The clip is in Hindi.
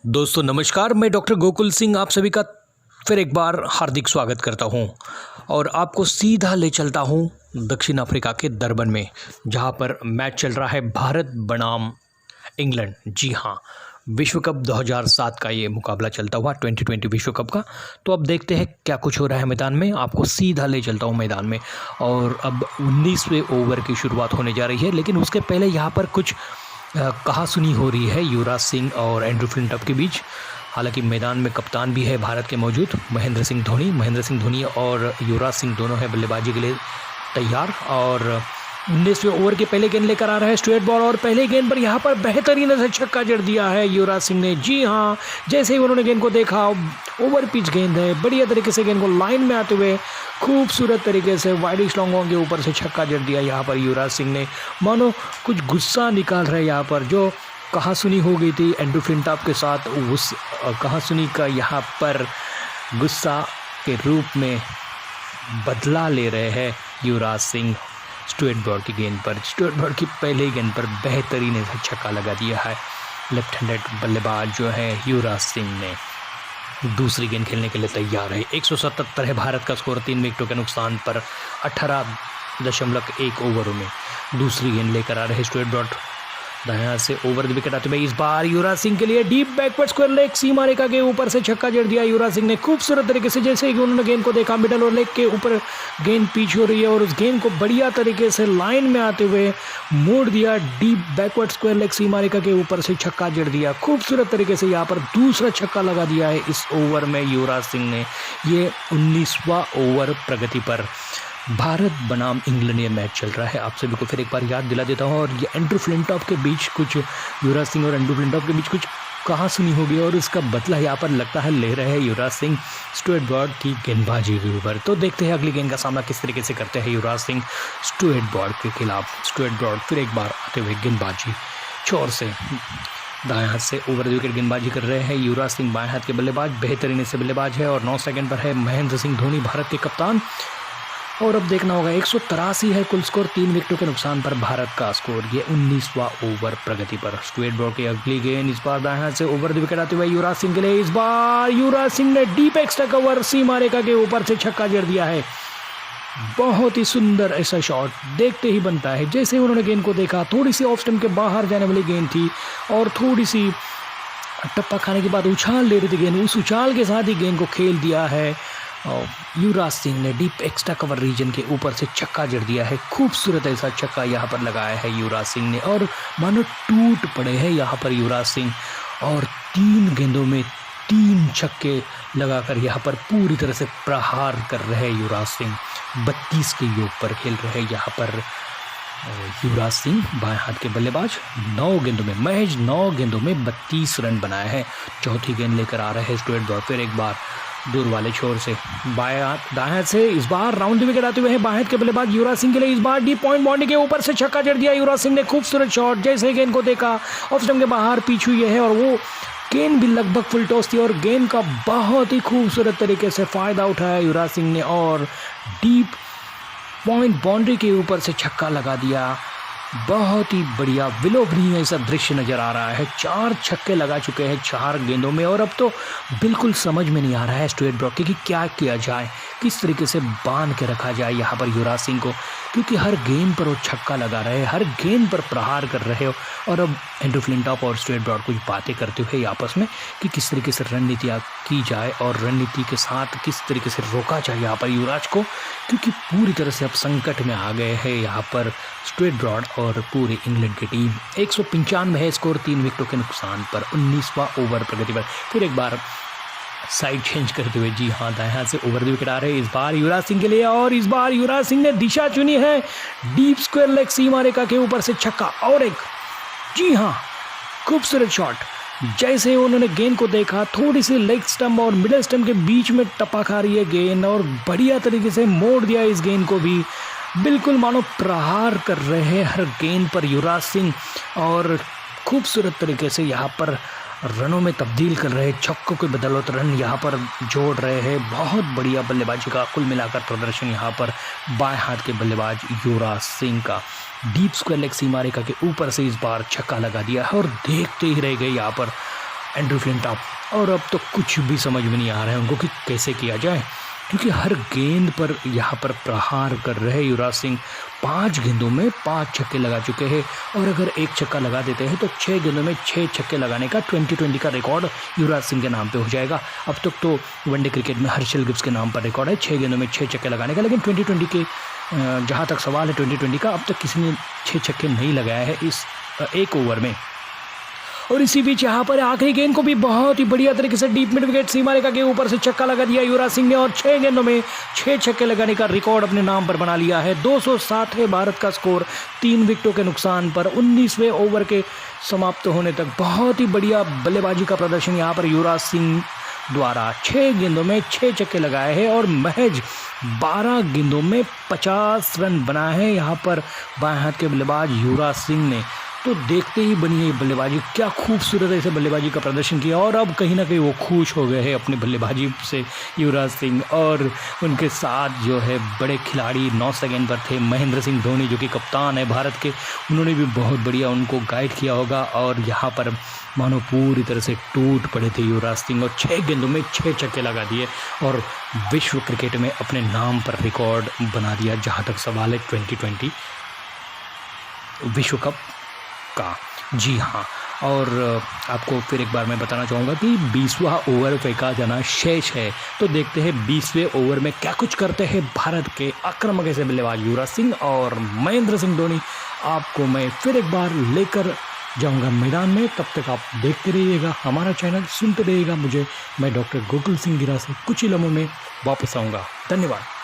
दोस्तों नमस्कार, मैं डॉक्टर गोकुल सिंह आप सभी का फिर एक बार हार्दिक स्वागत करता हूं और आपको सीधा ले चलता हूं दक्षिण अफ्रीका के दरबन में, जहां पर मैच चल रहा है भारत बनाम इंग्लैंड। जी हां, विश्व कप 2007 का ये मुकाबला चलता हुआ 2020 विश्व कप का। तो अब देखते हैं क्या कुछ हो रहा है मैदान में। आपको सीधा ले चलता हूं मैदान में और अब 19वें ओवर की शुरुआत होने जा रही है, लेकिन उसके पहले यहाँ पर कुछ कहासुनी हो रही है युवराज सिंह और एंड्रू फ्लिंटॉफ के बीच। हालांकि मैदान में कप्तान भी है भारत के मौजूद महेंद्र सिंह धोनी और युवराज सिंह दोनों है बल्लेबाजी के लिए तैयार। और 19वें ओवर के पहले गेंद लेकर आ रहा है स्ट्रेट बॉल और पहले गेंद पर यहाँ पर बेहतरीन से छक्का जड़ दिया है युवराज सिंह ने। जी हाँ, जैसे ही उन्होंने गेंद को देखा, ओवर पिच गेंद है, बढ़िया तरीके से गेंद को लाइन में आते हुए खूबसूरत तरीके से वाइडिश लॉन्गों के ऊपर से छक्का जड़ दिया यहाँ पर युवराज सिंह ने। मानो कुछ गुस्सा निकाल रहे यहाँ पर, जो कहासुनी हो गई थी एंड्रू फ्लिंटॉफ के साथ, उस कहासुनी का यहाँ पर गुस्सा के रूप में बदला ले रहे हैं युवराज सिंह। स्ट्रेट बॉल की गेंद पर, स्ट्रेट बॉल की पहले गेंद पर बेहतरीन ऐसा छक्का लगा दिया है लेफ्ट हैंडेड बल्लेबाज जो है युवराज सिंह ने। दूसरी गेंद खेलने के लिए तैयार है। 177 है भारत का स्कोर 3 विकेटों के नुकसान पर 18.1 ओवरों में। दूसरी गेंद लेकर आ रहे स्ट्रेट बॉल दायां से ओवर द विकेट आते हुए इस बार युवराज सिंह के लिए डीप बैकवर्ड स्क्वायर लेग सीमा रेखा के ऊपर से छक्का जड़ दिया युवराज सिंह ने खूबसूरत तरीके से। जैसे कि उन्होंने गेंद को देखा, मिडल और लेग के ऊपर गेंद पिच हो रही है और उस गेंद को बढ़िया तरीके से लाइन में आते हुए मोड़ दिया। डीप बैकवर्ड स्क्वायर लेग सीमा रेखा के ऊपर से छक्का जड़ दिया खूबसूरत तरीके से। यहाँ पर दूसरा छक्का लगा दिया है इस ओवर में युवराज सिंह ने। ये 19वां ओवर प्रगति पर भारत बनाम इंग्लैंड ये मैच चल रहा है। आप सभी को फिर एक बार याद दिला देता हूँ। और ये एंड्रू फ्लिंटॉफ के बीच कुछ, युवराज सिंह और एंड्रू फ्लिंटॉफ के बीच कुछ कहासुनी हो गई और इसका बदला यहाँ पर लगता है ले रहे हैं युवराज सिंह स्ट्रेट बॉल की गेंदबाजी के ऊपर। तो देखते हैं अगली गेंद का सामना किस तरीके से करते हैं युवराज सिंह स्ट्रेट बॉल के खिलाफ। स्ट्रेट बॉल फिर एक बार आते हुए गेंदबाजी छोर से दाएं हाथ से ओवर द विकेट गेंदबाजी कर रहे हैं युवराज सिंह, बाएं हाथ के बल्लेबाज, बेहतरीन से बल्लेबाज है। और 9 सेकंड पर है महेंद्र सिंह धोनी भारत के कप्तान। और अब देखना होगा 183 है कुल स्कोर 3 विकेटों के नुकसान पर भारत का स्कोर। ये 19वां ओवर प्रगति पर। स्ट्रेट बॉल की अगली गेंद इस बार दाएं हाथ से ओवर द विकेट आते हुए युवराज सिंह के लिए इस बार युवराज सिंह ने डीप एक्स्ट्रा कवर सीमा रेखा के ऊपर से छक्का जड़ दिया है। बहुत ही सुंदर ऐसा शॉट देखते ही बनता है। जैसे ही उन्होंने गेंद को देखा, थोड़ी सी ऑफ स्टंप के बाहर जाने वाली गेंद थी और थोड़ी सी टप्पा खाने के बाद उछाल ले रही थी गेंद, उस उछाल के साथ ही गेंद को खेल दिया है युवराज सिंह ने। डीप एक्स्ट्रा कवर रीजन के ऊपर से छक्का जड़ दिया है। खूबसूरत ऐसा छक्का यहाँ पर लगाया है युवराज सिंह ने और मानो टूट पड़े हैं यहाँ पर युवराज सिंह। और 3 गेंदों में 3 छक्के लगाकर यहाँ पर पूरी तरह से प्रहार कर रहे हैं युवराज सिंह। 32 के योग पर खेल रहे हैं यहाँ पर युवराज सिंह, बाएं हाथ के बल्लेबाज। 9 गेंदों में, महज 9 गेंदों में 32 रन बनाए हैं। चौथी गेंद लेकर आ रहे हैं स्ट्रेट बॉल फिर एक बार दूर वाले छोर से बाएं हाथ दाएं हाथ से इस बार राउंड द विकेट आते हुए हैं बाएं हाथ के बल्लेबाज युवराज सिंह के लिए इस बार डीप पॉइंट बाउंड्री के ऊपर से छक्का जड़ दिया युवराज सिंह ने। खूबसूरत शॉट, जैसे गेंद को देखा ऑफ स्टंप के बाहर पिच हुई है और वो गेंद भी लगभग फुल टॉस थी और गेंद का बहुत ही खूबसूरत तरीके से फायदा उठाया युवराज सिंह ने और डीप पॉइंट बाउंड्री के ऊपर से छक्का लगा दिया। बहुत ही बढ़िया विलोभनीय ऐसा दृश्य नज़र आ रहा है। 4 छक्के लगा चुके हैं 4 गेंदों में और अब तो बिल्कुल समझ में नहीं आ रहा है स्ट्रेट बॉल कि क्या किया जाए, किस तरीके से बांध के रखा जाए यहाँ पर युवराज सिंह को, क्योंकि हर गेंद पर वो छक्का लगा रहे हैं, हर गेंद पर प्रहार कर रहे हो। और अब एंड्रू फ्लिंटॉफ और स्ट्रेट बॉल कुछ बातें करते हुए आपस में कि किस तरीके से रणनीति की जाए और रणनीति के साथ किस तरीके से रोका जाए यहाँ पर युवराज को, क्योंकि पूरी तरह से अब संकट में आ गए हैं यहाँ पर स्ट्रेट ब्रॉड और पूरी इंग्लैंड की टीम। 195 है स्कोर 3 विकेटों के नुकसान पर 19वां ओवर प्रगति पर। फिर एक बार साइड चेंज करते हुए, जी हाँ, दाएं हाथ से ओवर द विकेट आ रहे हैं इस बार युवराज सिंह के लिए और इस बार युवराज सिंह ने दिशा चुनी है डीप स्क्वायर लेग सीमा रेखा के ऊपर से छक्का और एक, जी हाँ, खूबसूरत शॉट। जैसे उन्होंने गेंद को देखा, थोड़ी सी लेग स्टंप और मिडल स्टंप के बीच में टपा खा रही है गेंद और बढ़िया तरीके से मोड़ दिया इस गेंद को भी। बिल्कुल मानो प्रहार कर रहे हैं हर गेंद पर युवराज सिंह और खूबसूरत तरीके से यहाँ पर रनों में तब्दील कर रहे हैं, छक्कों के बदौलत रन यहाँ पर जोड़ रहे हैं। बहुत बढ़िया बल्लेबाजी का कुल मिलाकर प्रदर्शन यहाँ पर बाएं हाथ के बल्लेबाज युवराज सिंह का। डीप स्क्वायर लेग सीमा रेखा के ऊपर से इस बार छक्का लगा दिया है और देखते ही रह गए यहाँ पर एंड्रू फ्लिंटॉप, और अब तो कुछ भी समझ में नहीं आ रहा है उनको कि कैसे किया जाए, क्योंकि हर गेंद पर यहाँ पर प्रहार कर रहे युवराज सिंह। 5 गेंदों में 5 छक्के लगा चुके हैं, और अगर एक छक्का लगा देते हैं तो 6 गेंदों में 6 छक्के लगाने का 2020 का रिकॉर्ड युवराज सिंह के नाम पे हो जाएगा। अब तक तो वनडे क्रिकेट में हर्षल गिब्स के नाम पर रिकॉर्ड है 6 गेंदों में 6 छक्के लगाने का, लेकिन 2020 के जहाँ तक सवाल है 2020 का, अब तक किसी ने 6 छक्के नहीं लगाया है इस एक ओवर में। और इसी बीच यहाँ पर आखिरी गेंद को भी बहुत ही बढ़िया तरीके से डीप मिड विकेट सीमा रेखा के ऊपर से छक्का लगा दिया युवराज सिंह ने, और 6 गेंदों में 6 छक्के लगाने का रिकॉर्ड अपने नाम पर बना लिया है। 260 है भारत का स्कोर 3 विकेटों के नुकसान पर। 19वें ओवर के समाप्त होने तक बहुत ही बढ़िया बल्लेबाजी का प्रदर्शन यहाँ पर युवराज सिंह द्वारा। 6 गेंदों में 6 छक्के लगाए हैं और महज 12 गेंदों में 50 रन बनाए हैं यहाँ पर बाएं हाथ के बल्लेबाज युवराज सिंह ने। तो देखते ही बनी है बल्लेबाजी, क्या खूबसूरत ऐसे बल्लेबाजी का प्रदर्शन किया, और अब कहीं ना कहीं वो खुश हो गए हैं अपनी बल्लेबाजी से युवराज सिंह। और उनके साथ जो है बड़े खिलाड़ी 9 सेकंड पर थे, महेंद्र सिंह धोनी जो कि कप्तान है भारत के, उन्होंने भी बहुत बढ़िया उनको गाइड किया होगा। और यहाँ पर मानो पूरी तरह से टूट पड़े थे युवराज सिंह, और 6 गेंदों में 6 छक्के लगा दिए और विश्व क्रिकेट में अपने नाम पर रिकॉर्ड बना दिया जहाँ तक सवाल है 2020 विश्व कप का। जी हाँ, और आपको फिर एक बार मैं बताना चाहूँगा कि 20वां ओवर फेंका जाना शेष है, तो देखते हैं 20वें ओवर में क्या कुछ करते हैं भारत के आक्रामक ऐसे बल्लेबाज युवराज सिंह और महेंद्र सिंह धोनी। आपको मैं फिर एक बार लेकर जाऊंगा मैदान में, तब तक आप देखते रहिएगा हमारा चैनल, सुनते रहिएगा मुझे। मैं डॉक्टर गोकुल सिंह गिरा से कुछ ही लम्हों में वापस आऊँगा। धन्यवाद।